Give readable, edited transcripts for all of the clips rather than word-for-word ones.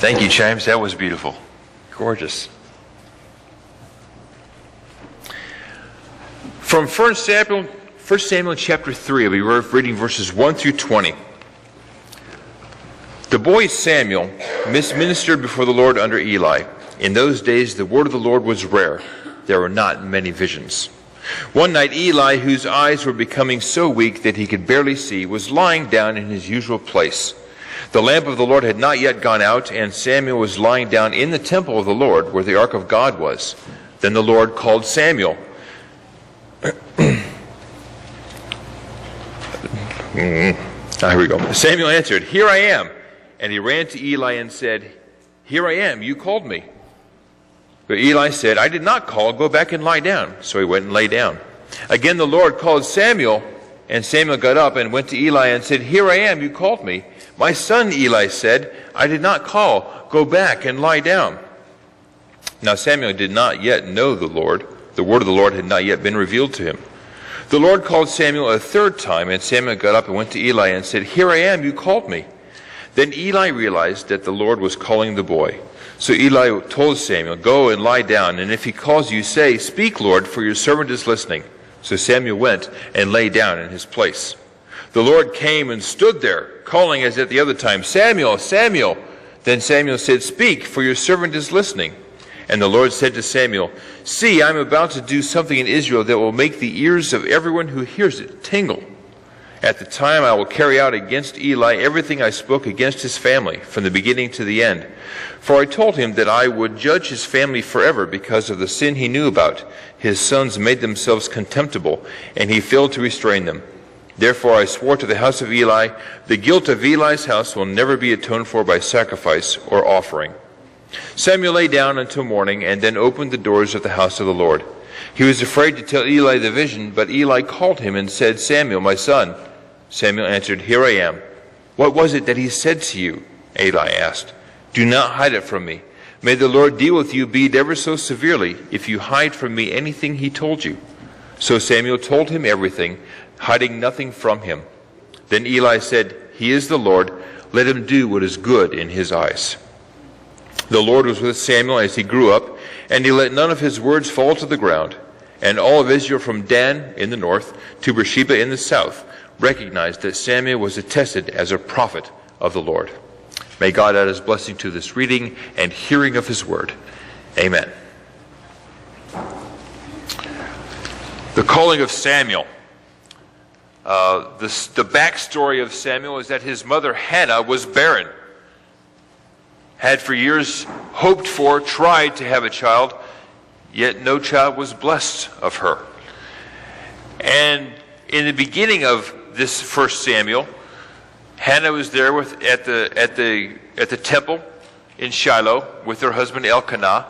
Thank you, James. That was beautiful. Gorgeous. From 1 Samuel chapter 3, I'll be reading verses 1 through 20. The boy Samuel ministered before the Lord under Eli. In those days, the word of the Lord was rare. There were not many visions. One night, Eli, whose eyes were becoming so weak that he could barely see, was lying down in his usual place. The lamp of the Lord had not yet gone out, and Samuel was lying down in the temple of the Lord, where the ark of God was. Then the Lord called Samuel. Here we go. Samuel answered, "Here I am." And he ran to Eli and said, "Here I am, you called me." But Eli said, "I did not call, go back and lie down." So he went and lay down. Again the Lord called Samuel, and Samuel got up and went to Eli and said, "Here I am, you called me." "My son," Eli said, "I did not call, go back and lie down." Now Samuel did not yet know the Lord. The word of the Lord had not yet been revealed to him. The Lord called Samuel a third time, and Samuel got up and went to Eli and said, "Here I am, you called me." Then Eli realized that the Lord was calling the boy. So Eli told Samuel, "Go and lie down, and if he calls you, say, 'Speak, Lord, for your servant is listening.'" So Samuel went and lay down in his place. The Lord came and stood there, calling as at the other time, "Samuel, Samuel." Then Samuel said, "Speak, for your servant is listening." And the Lord said to Samuel, "See, I am about to do something in Israel that will make the ears of everyone who hears it tingle. At the time I will carry out against Eli everything I spoke against his family, from the beginning to the end. For I told him that I would judge his family forever because of the sin he knew about. His sons made themselves contemptible, and he failed to restrain them. Therefore I swore to the house of Eli, the guilt of Eli's house will never be atoned for by sacrifice or offering." Samuel lay down until morning, and then opened the doors of the house of the Lord. He was afraid to tell Eli the vision, but Eli called him and said, "Samuel, my son." Samuel answered, "Here I am." "What was it that he said to you?" Eli asked. "Do not hide it from me. May the Lord deal with you, be it ever so severely, if you hide from me anything he told you." So Samuel told him everything, hiding nothing from him. Then Eli said, "He is the Lord. Let him do what is good in his eyes." The Lord was with Samuel as he grew up, and he let none of his words fall to the ground. And all of Israel from Dan in the north to Beersheba in the south recognized that Samuel was attested as a prophet of the Lord. May God add his blessing to this reading and hearing of his word. Amen. The calling of Samuel. The backstory of Samuel is that his mother Hannah was barren. Had for years hoped for, tried to have a child, yet no child was blessed of her. And in the beginning of this first Samuel, Hannah was there at the temple in Shiloh with her husband Elkanah,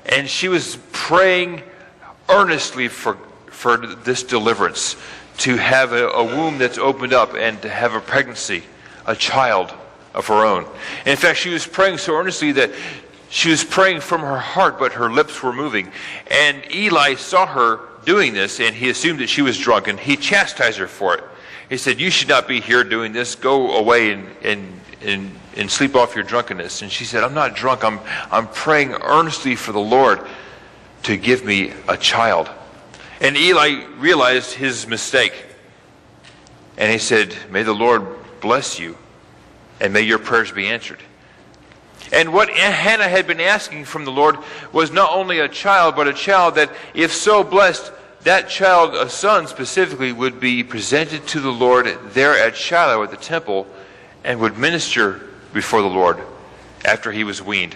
and she was praying earnestly for this deliverance, to have a womb that's opened up and to have a pregnancy, a child of her own. In fact, she was praying so earnestly that she was praying from her heart, but her lips were moving. And Eli saw her doing this, and he assumed that she was drunk, and he chastised her for it. He said, "You should not be here doing this. Go away and sleep off your drunkenness." And she said, "I'm not drunk. I'm praying earnestly for the Lord to give me a child." And Eli realized his mistake. And he said, "May the Lord bless you, and may your prayers be answered." And what Hannah had been asking from the Lord was not only a child, but a child that, if so blessed, that child, a son specifically, would be presented to the Lord there at Shiloh at the temple and would minister before the Lord after he was weaned.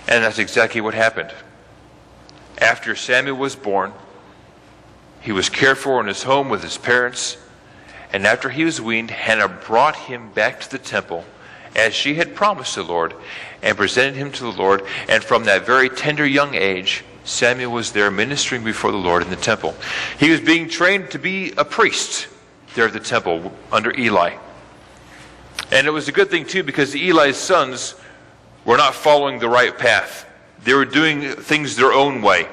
And that's exactly what happened. After Samuel was born, he was cared for in his home with his parents. And after he was weaned, Hannah brought him back to the temple as she had promised the Lord and presented him to the Lord. And from that very tender young age, Samuel was there ministering before the Lord in the temple. He was being trained to be a priest there at the temple under Eli. And it was a good thing too, because Eli's sons were not following the right path. They were doing things their own way.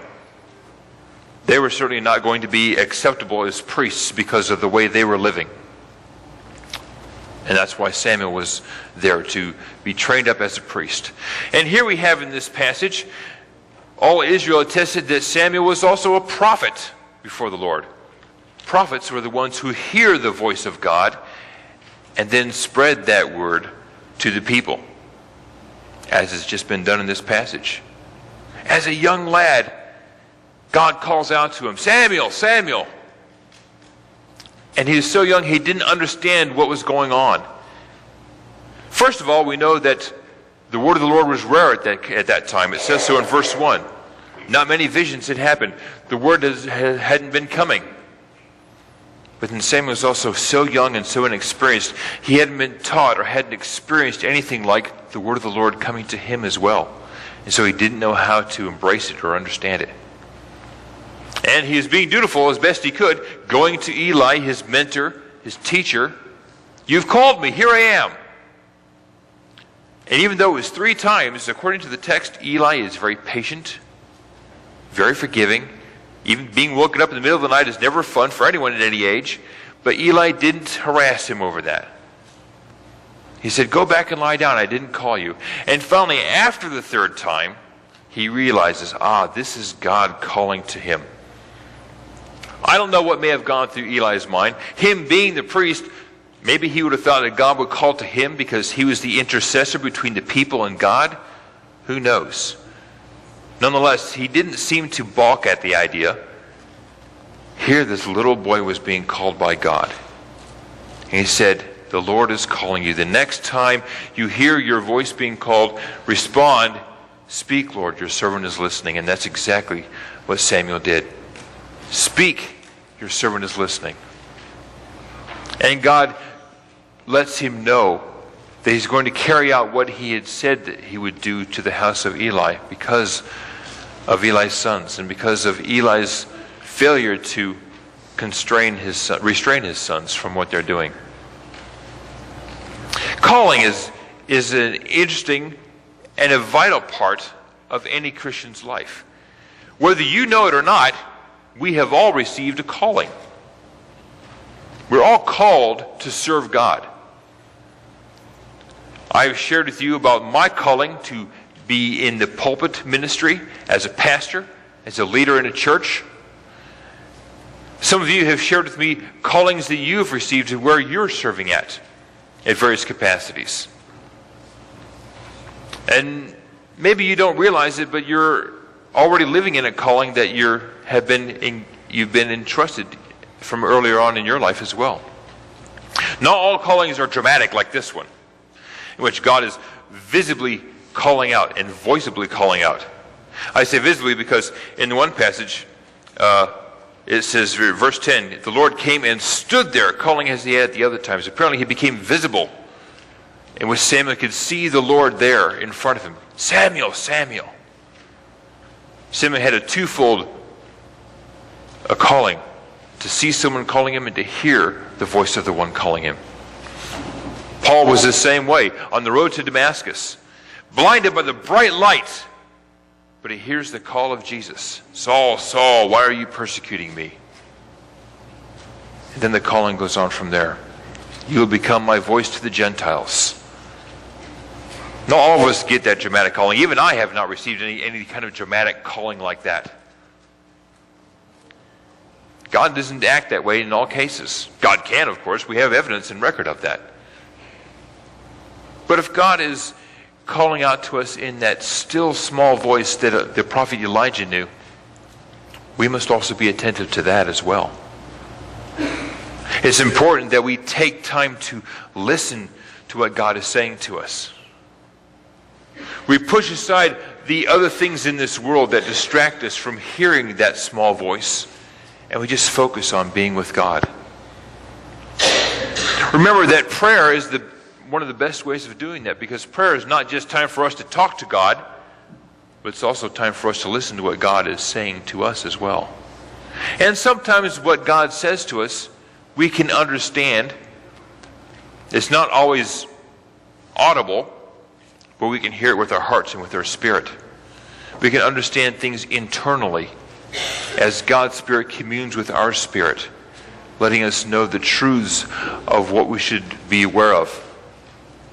They were certainly not going to be acceptable as priests because of the way they were living. And that's why Samuel was there, to be trained up as a priest. And here we have in this passage, all Israel attested that Samuel was also a prophet before the Lord. Prophets were the ones who hear the voice of God and then spread that word to the people, as has just been done in this passage. As a young lad, God calls out to him, "Samuel, Samuel." And he was so young he didn't understand what was going on. First of all, we know that the word of the Lord was rare at that time. It says so in verse 1. Not many visions had happened. The word hadn't been coming. But then Samuel was also so young and so inexperienced, he hadn't been taught or hadn't experienced anything like the word of the Lord coming to him as well. And so he didn't know how to embrace it or understand it. And he was being dutiful as best he could, going to Eli, his mentor, his teacher. "You've called me, here I am." And even though it was 3 times, according to the text, Eli is very patient, very forgiving. Even being woken up in the middle of the night is never fun for anyone at any age. But Eli didn't harass him over that. He said, "Go back and lie down. I didn't call you." And finally, after the 3rd time, he realizes, this is God calling to him. I don't know what may have gone through Eli's mind. Him being the priest, maybe he would have thought that God would call to him because he was the intercessor between the people and God. Who knows? Nonetheless, he didn't seem to balk at the idea. Here this little boy was being called by God. And he said, "The Lord is calling you. The next time you hear your voice being called, respond, 'Speak, Lord, your servant is listening.'" And that's exactly what Samuel did. "Speak, your servant is listening." And God lets him know that he's going to carry out what he had said that he would do to the house of Eli because of Eli's sons and because of Eli's failure to restrain his sons from what they're doing. Calling is an interesting and a vital part of any Christian's life. Whether you know it or not, we have all received a calling. We're all called to serve God. I've shared with you about my calling to be in the pulpit ministry as a pastor, as a leader in a church. Some of you have shared with me callings that you've received and where you're serving at various capacities. And maybe you don't realize it, but you're already living in a calling that you've been entrusted from earlier on in your life as well. Not all callings are dramatic like this one, in which God is visibly calling out and voicibly calling out. I say visibly because in one passage, it says, verse 10, "The Lord came and stood there, calling as he had at the other times." Apparently he became visible, in which Samuel could see the Lord there in front of him. "Samuel, Samuel." Samuel had a twofold calling: to see someone calling him and to hear the voice of the one calling him. Paul was the same way on the road to Damascus, blinded by the bright light, but he hears the call of Jesus. "Saul, Saul, why are you persecuting me?" And then the calling goes on from there. "You will become my voice to the Gentiles." Not all of us get that dramatic calling. Even I have not received any kind of dramatic calling like that. God doesn't act that way in all cases. God can, of course. We have evidence and record of that. But if God is calling out to us in that still small voice that the prophet Elijah knew, we must also be attentive to that as well. It's important that we take time to listen to what God is saying to us. We push aside the other things in this world that distract us from hearing that small voice, and we just focus on being with God. Remember that prayer is one of the best ways of doing that, because prayer is not just time for us to talk to God, but it's also time for us to listen to what God is saying to us as well. And sometimes what God says to us, we can understand. It's not always audible, but we can hear it with our hearts and with our spirit. We can understand things internally as God's Spirit communes with our spirit letting us know the truths of what we should be aware of,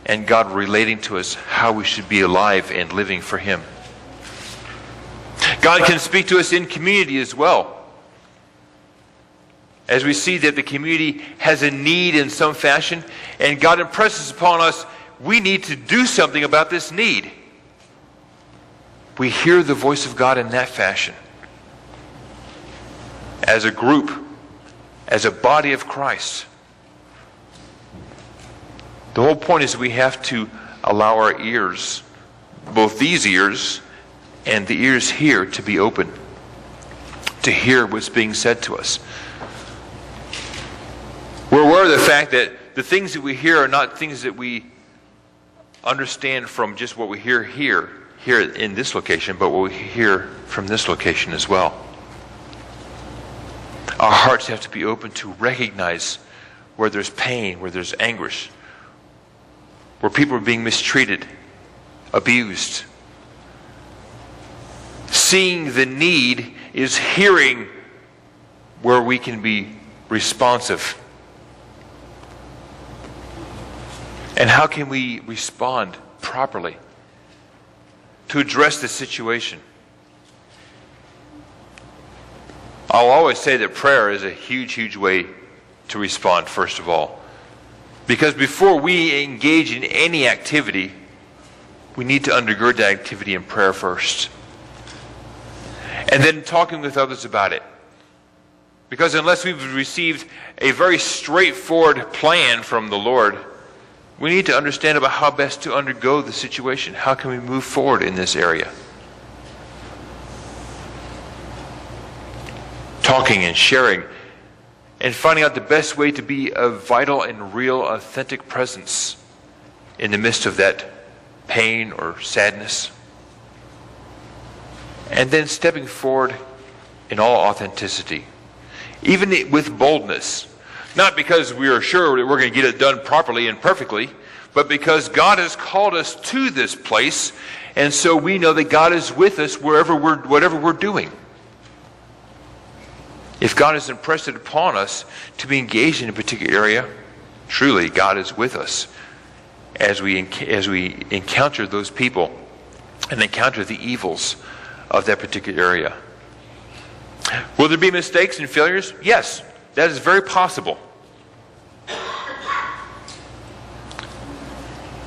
and God relating to us how we should be alive and living for Him. God can speak to us in community as well. As we see that the community has a need in some fashion, and God impresses upon us, we need to do something about this need. We hear the voice of God in that fashion. As a group, as a body of Christ. The whole point is we have to allow our ears, both these ears and the ears here, to be open, to hear what's being said to us. We're aware of the fact that the things that we hear are not things that we understand from just what we hear here in this location, but what we hear from this location as well. Our hearts have to be open to recognize where there's pain, where there's anguish, where people are being mistreated, abused. Seeing the need is hearing where we can be responsive. And how can we respond properly to address the situation? I'll always say that prayer is a huge, huge way to respond, first of all. Because before we engage in any activity, we need to undergird that activity in prayer first. And then talking with others about it. Because unless we've received a very straightforward plan from the Lord, we need to understand about how best to undergo the situation. How can we move forward in this area? Talking and sharing and finding out the best way to be a vital and real, authentic presence in the midst of that pain or sadness. And then stepping forward in all authenticity, even with boldness. Not because we are sure that we're going to get it done properly and perfectly, but because God has called us to this place, and so we know that God is with us whatever we're doing. If God has impressed it upon us to be engaged in a particular area, truly God is with us as we encounter those people and encounter the evils of that particular area. Will there be mistakes and failures? Yes, that is very possible.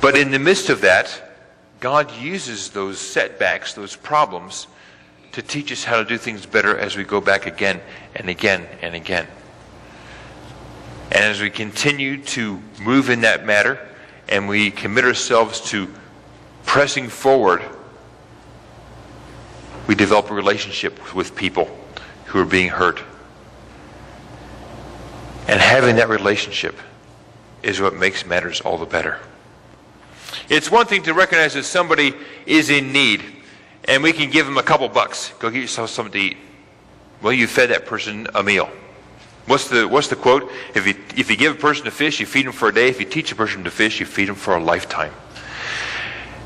But in the midst of that, God uses those setbacks, those problems, to teach us how to do things better as we go back again and again and again. And as we continue to move in that matter, and we commit ourselves to pressing forward, we develop a relationship with people who are being hurt. And having that relationship is what makes matters all the better. It's one thing to recognize that somebody is in need, and we can give them a couple bucks. Go get yourself something to eat. Well, you fed that person a meal. What's the quote? If you give a person a fish, you feed him for a day. If you teach a person to fish, you feed him for a lifetime.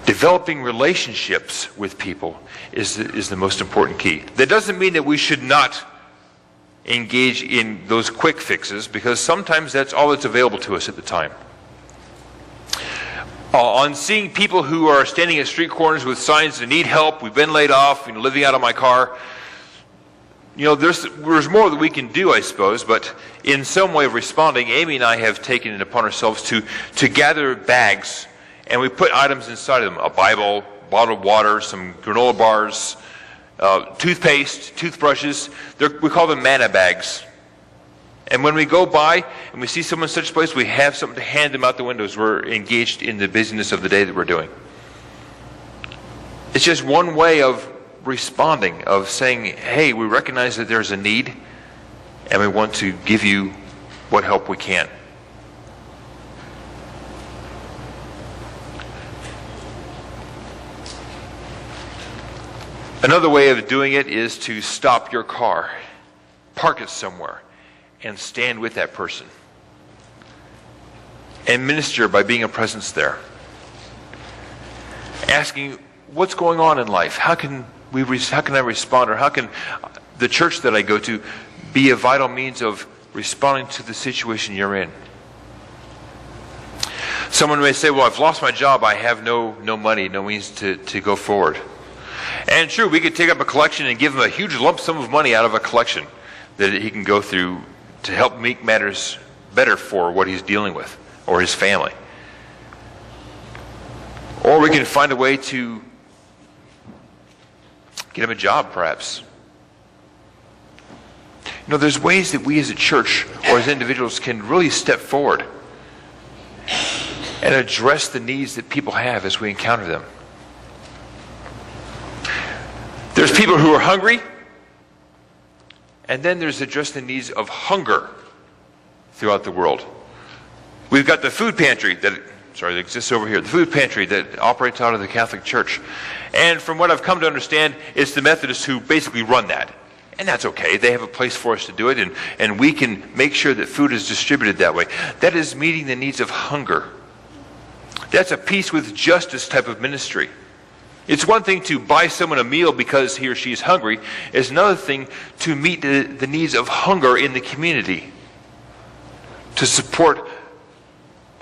Developing relationships with people is the most important key. That doesn't mean that we should not engage in those quick fixes, because sometimes that's all that's available to us at the time. On seeing people who are standing at street corners with signs that need help, we've been laid off, living out of my car, there's more that we can do, I suppose, but in some way of responding, Amy and I have taken it upon ourselves to gather bags, and we put items inside of them: a Bible, bottle of water, some granola bars, toothpaste, toothbrushes. We call them manna bags. And when we go by and we see someone in such a place, we have something to hand them out the windows. We're engaged in the busyness of the day that we're doing. It's just one way of responding, of saying, hey, we recognize that there's a need, and we want to give you what help we can. Another way of doing it is to stop your car, park it somewhere, and stand with that person and minister by being a presence there. Asking, what's going on in life? How can I respond? Or how can the church that I go to be a vital means of responding to the situation you're in. Someone may say, well, I've lost my job. I have no money, no means to go forward. And true, we could take up a collection and give him a huge lump sum of money out of a collection that he can go through to help make matters better for what he's dealing with or his family. Or we can find a way to get him a job, perhaps. You know, there's ways that we as a church or as individuals can really step forward and address the needs that people have as we encounter them. There's people who are hungry, and then there's addressing the needs of hunger throughout the world. We've got the food pantry that exists over here, the food pantry that operates out of the Catholic Church. And from what I've come to understand, it's the Methodists who basically run that. And that's okay. They have a place for us to do it, and we can make sure that food is distributed that way. That is meeting the needs of hunger. That's a peace with justice type of ministry. It's one thing to buy someone a meal because he or she is hungry. It's another thing to meet the needs of hunger in the community, to support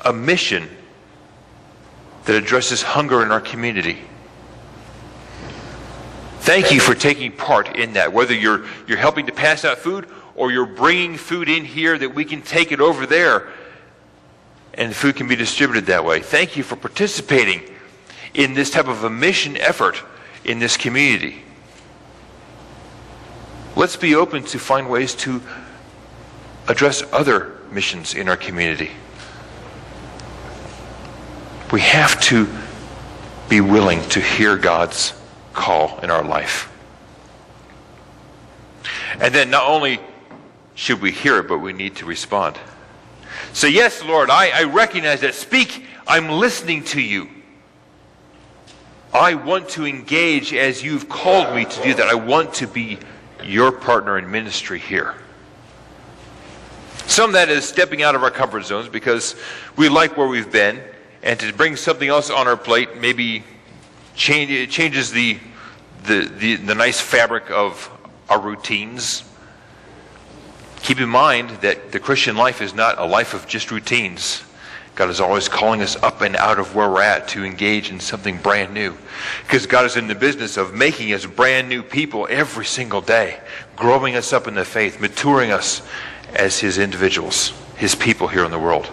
a mission that addresses hunger in our community. Thank you for taking part in that, whether you're helping to pass out food or you're bringing food in here that we can take it over there and the food can be distributed that way. Thank you for participating in this type of a mission effort in this community. Let's be open to find ways to address other missions in our community. We have to be willing to hear God's call in our life. And then not only should we hear it, but we need to respond. So yes, Lord, I recognize that. Speak, I'm listening to you. I want to engage as you've called me to do that. I want to be your partner in ministry here. Some of that is stepping out of our comfort zones because we like where we've been, and to bring something else on our plate maybe changes the nice fabric of our routines. Keep in mind that the Christian life is not a life of just routines. God is always calling us up and out of where we're at to engage in something brand new. Because God is in the business of making us brand new people every single day, growing us up in the faith, maturing us as His individuals, His people here in the world.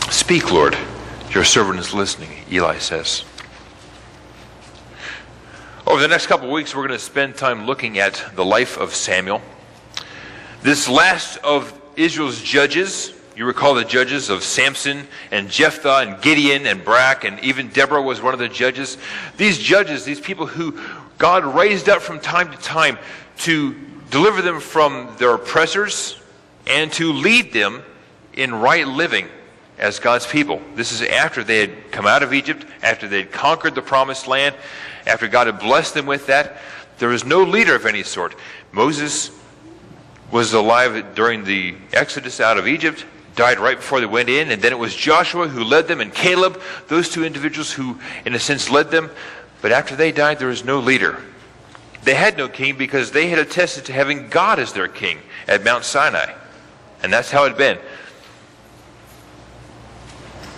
Speak, Lord. Your servant is listening, Eli says. Over the next couple of weeks, we're going to spend time looking at the life of Samuel. This last of Israel's judges, you recall the judges of Samson and Jephthah and Gideon and Barak, and even Deborah was one of the judges. These judges, these people who God raised up from time to time to deliver them from their oppressors and to lead them in right living as God's people. This is after they had come out of Egypt, after they had conquered the promised land, after God had blessed them with that. There was no leader of any sort. Moses was alive during the Exodus out of Egypt, died right before they went in, and then it was Joshua who led them, and Caleb, those two individuals who, in a sense, led them. But after they died, there was no leader. They had no king because they had attested to having God as their king at Mount Sinai. And that's how it had been.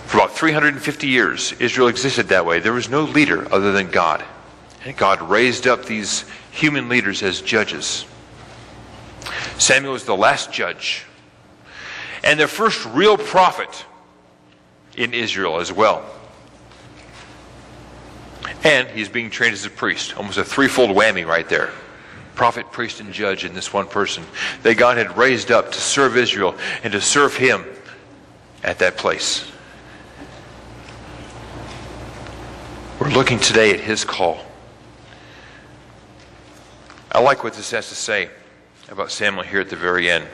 For about 350 years, Israel existed that way. There was no leader other than God. And God raised up these human leaders as judges. Samuel was the last judge. And the first real prophet in Israel as well. And he's being trained as a priest. Almost a threefold whammy right there. Prophet, priest, and judge in this one person that God had raised up to serve Israel and to serve Him at that place. We're looking today at his call. I like what this has to say about Samuel here at the very end.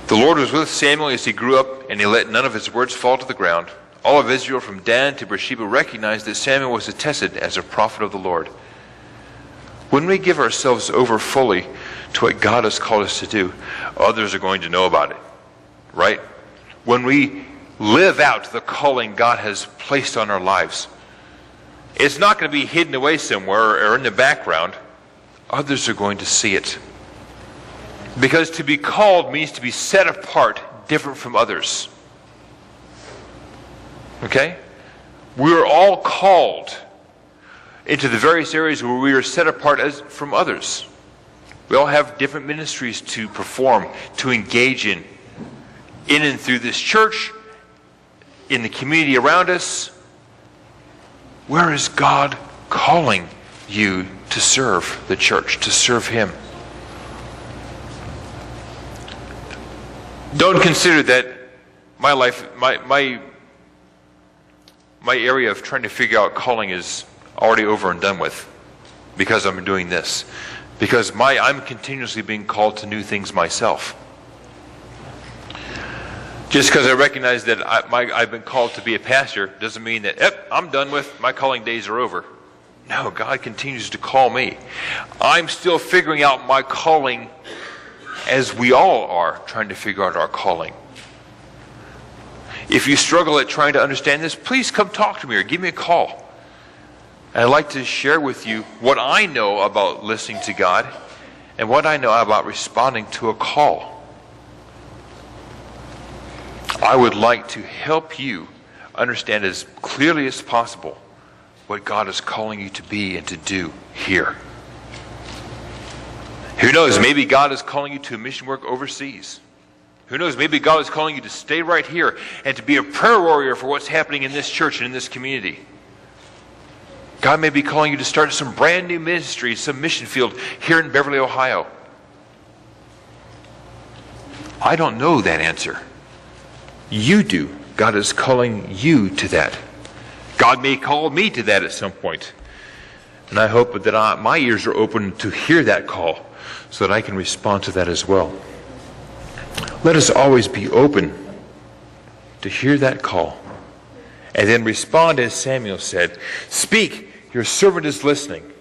The Lord was with Samuel as he grew up, and he let none of his words fall to the ground. All of Israel from Dan to Beersheba recognized that Samuel was attested as a prophet of the Lord. When we give ourselves over fully to what God has called us to do, others are going to know about it, right? When we live out the calling God has placed on our lives, It's not going to be hidden away somewhere or in the background. Others are going to see it. Because to be called means to be set apart, different from others. Okay? We are all called into the various areas where we are set apart from others. We all have different ministries to perform, to engage in and through this church, in the community around us. Where is God calling you to serve the church, to serve Him? Don't consider that my life, my area of trying to figure out calling is already over and done with because I'm doing this. Because I'm continuously being called to new things myself. Just because I recognize that I've been called to be a pastor doesn't mean that, I'm done with, my calling days are over. No, God continues to call me. I'm still figuring out my calling, as we all are trying to figure out our calling. If you struggle at trying to understand this, please come talk to me or give me a call. And I'd like to share with you what I know about listening to God and what I know about responding to a call. I would like to help you understand as clearly as possible what God is calling you to be and to do here. Who knows, maybe God is calling you to mission work overseas. Who knows, maybe God is calling you to stay right here and to be a prayer warrior for what's happening in this church and in this community. God may be calling you to start some brand new ministry, some mission field here in Beverly, Ohio. I don't know that answer. You do. God is calling you to that. God may call me to that at some point. And I hope that my ears are open to hear that call so that I can respond to that as well. Let us always be open to hear that call and then respond as Samuel said, "Speak, your servant is listening."